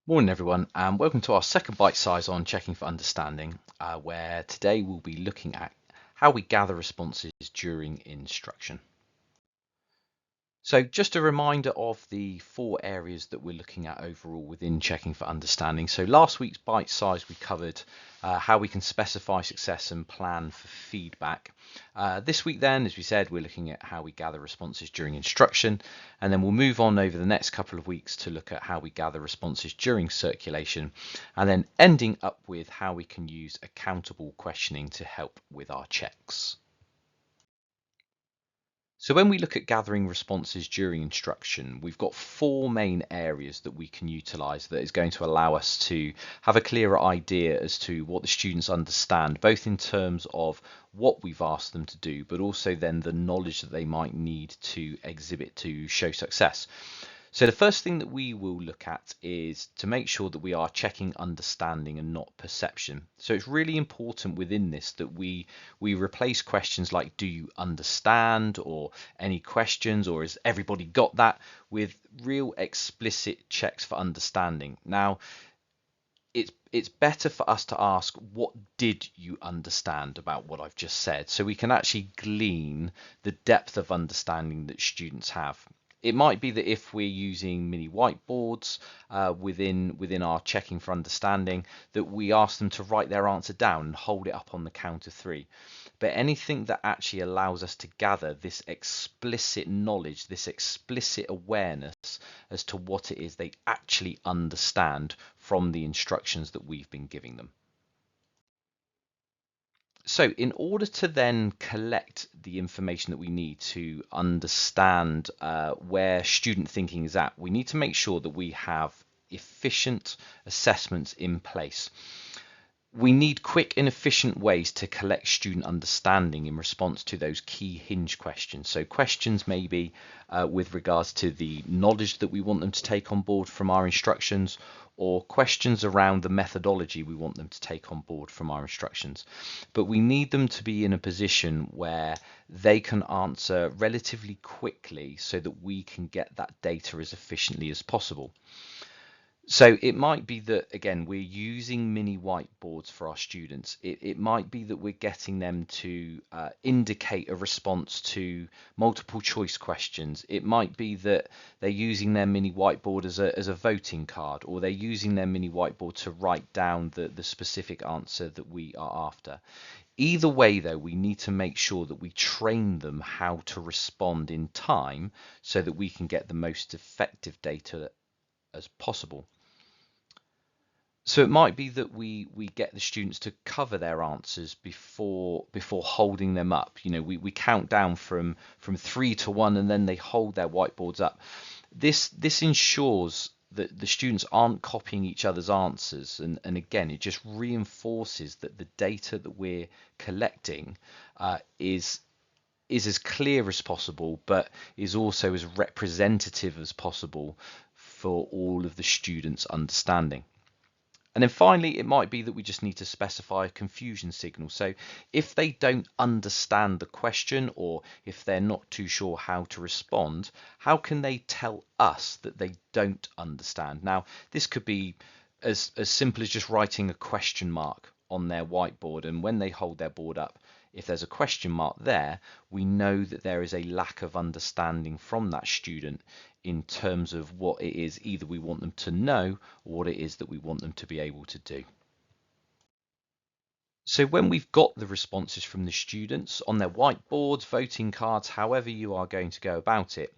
Morning everyone, and welcome to our second bite size on checking for understanding, where today we'll be looking at how we gather responses during instruction. So just a reminder of the four areas that we're looking at overall within checking for understanding. So last week's bite size we covered how we can specify success and plan for feedback. This week then, as we said, we're looking at how we gather responses during instruction, and then we'll move on over the next couple of weeks to look at how we gather responses during circulation, and then ending up with how we can use accountable questioning to help with our checks. So when we look at gathering responses during instruction, we've got four main areas that we can utilize that is going to allow us to have a clearer idea as to what the students understand, both in terms of what we've asked them to do, but also then the knowledge that they might need to exhibit to show success. So the first thing that we will look at is to make sure that we are checking understanding and not perception. So it's really important within this that we replace questions like do you understand, or any questions, or has everybody got that, with real explicit checks for understanding. Now it's better for us to ask what did you understand about what I've just said, so we can actually glean the depth of understanding that students have. It might be that if we're using mini whiteboards within our checking for understanding, that we ask them to write their answer down and hold it up on the count of three. But anything that actually allows us to gather this explicit knowledge, this explicit awareness as to what it is they actually understand from the instructions that we've been giving them. So in order to then collect the information that we need to understand where student thinking is at, we need to make sure that we have efficient assessments in place. We need quick and efficient ways to collect student understanding in response to those key hinge questions. So questions maybe with regards to the knowledge that we want them to take on board from our instructions, or questions around the methodology we want them to take on board from our instructions. But we need them to be in a position where they can answer relatively quickly so that we can get that data as efficiently as possible. So it might be that, again, we're using mini whiteboards for our students. It might be that we're getting them to indicate a response to multiple choice questions. It might be that they're using their mini whiteboard as a voting card, or they're using their mini whiteboard to write down the specific answer that we are after. Either way, though, we need to make sure that we train them how to respond in time so that we can get the most effective data as possible. So it might be that we get the students to cover their answers before holding them up. You know, we count down from 3 to 1, and then they hold their whiteboards up. This ensures that the students aren't copying each other's answers, and again, it just reinforces that the data that we're collecting is as clear as possible, but is also as representative as possible for all of the students' understanding. And then finally, it might be that we just need to specify a confusion signal. So if they don't understand the question, or if they're not too sure how to respond, how can they tell us that they don't understand? Now, this could be as simple as just writing a question mark on their whiteboard, and when they hold their board up, if there's a question mark there, we know that there is a lack of understanding from that student in terms of what it is either we want them to know or what it is that we want them to be able to do. So when we've got the responses from the students on their whiteboards, voting cards, however you are going to go about it,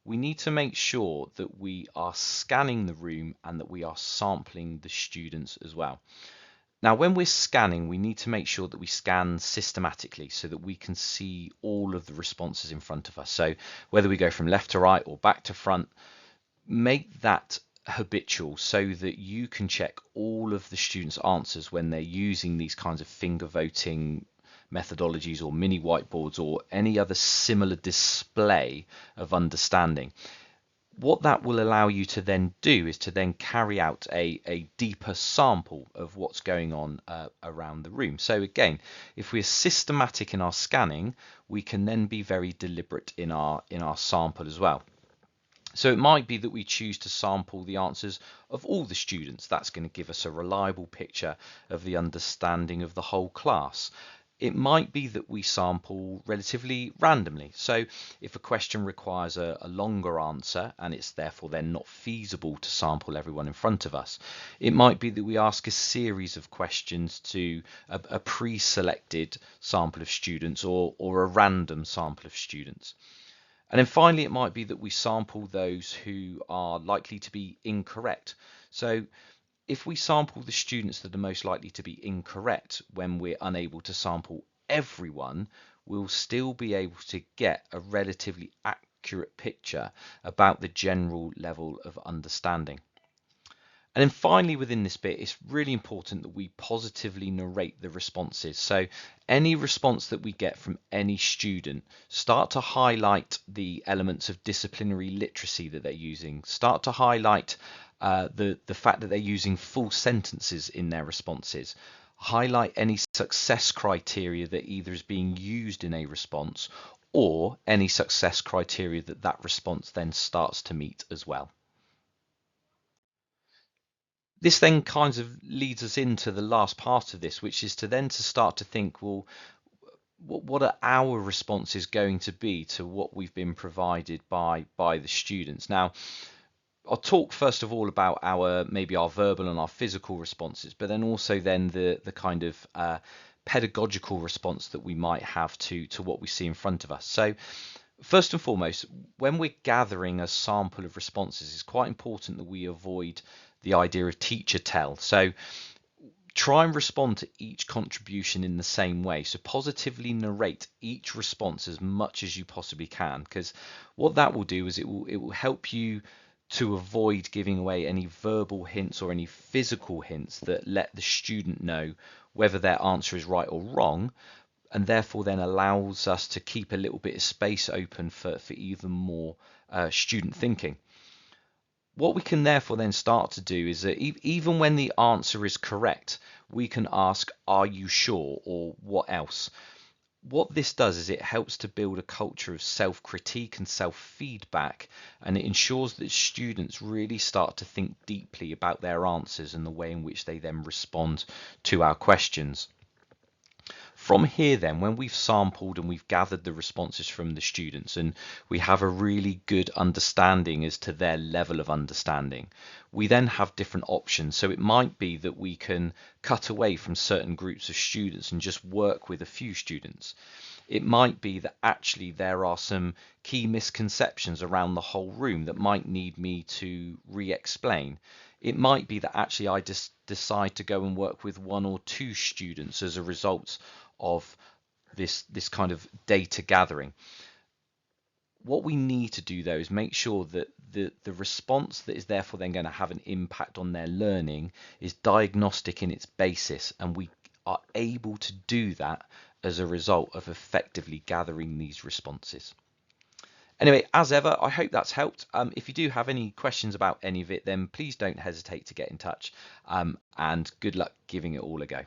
we need to make sure that we are scanning the room and that we are sampling the students as well. Now, when we're scanning, we need to make sure that we scan systematically so that we can see all of the responses in front of us. So whether we go from left to right or back to front, make that habitual so that you can check all of the students' answers when they're using these kinds of finger voting methodologies or mini whiteboards or any other similar display of understanding. What that will allow you to then do is to then carry out a deeper sample of what's going on around the room. So again, if we're systematic in our scanning, we can then be very deliberate in our sample as well. So it might be that we choose to sample the answers of all the students. That's going to give us a reliable picture of the understanding of the whole class. It might be that we sample relatively randomly. So if a question requires a longer answer and it's therefore then not feasible to sample everyone in front of us, it might be that we ask a series of questions to a pre-selected sample of students or a random sample of students. And then finally, it might be that we sample those who are likely to be incorrect. So if we sample the students that are most likely to be incorrect when we're unable to sample everyone, we'll still be able to get a relatively accurate picture about the general level of understanding. And then finally, within this bit, it's really important that we positively narrate the responses. So any response that we get from any student, start to highlight the elements of disciplinary literacy that they're using. Start to highlight the fact that they're using full sentences in their responses. Highlight any success criteria that either is being used in a response or any success criteria that that response then starts to meet as well. This then kind of leads us into the last part of this, which is to start to think, well, what are our responses going to be to what we've been provided by the students? Now, I'll talk first of all about maybe our verbal and our physical responses, but then also then the kind of pedagogical response that we might have to what we see in front of us. So first and foremost, when we're gathering a sample of responses, it's quite important that we avoid the idea of teacher tell. So try and respond to each contribution in the same way. So positively narrate each response as much as you possibly can, because what that will do is it will help you to avoid giving away any verbal hints or any physical hints that let the student know whether their answer is right or wrong, and therefore then allows us to keep a little bit of space open for even more student thinking. What we can therefore then start to do is that even when the answer is correct, we can ask, are you sure, or what else? What this does is it helps to build a culture of self-critique and self-feedback, and it ensures that students really start to think deeply about their answers and the way in which they then respond to our questions. From here then, when we've sampled and we've gathered the responses from the students and we have a really good understanding as to their level of understanding, we then have different options. So it might be that we can cut away from certain groups of students and just work with a few students. It might be that actually there are some key misconceptions around the whole room that might need me to re-explain. It might be that actually I just decide to go and work with one or two students as a result of this kind of data gathering. What we need to do though is make sure that the response that is therefore then going to have an impact on their learning is diagnostic in its basis, and we are able to do that as a result of effectively gathering these responses. Anyway, as ever, I hope that's helped. If you do have any questions about any of it, then please don't hesitate to get in touch, and good luck giving it all a go.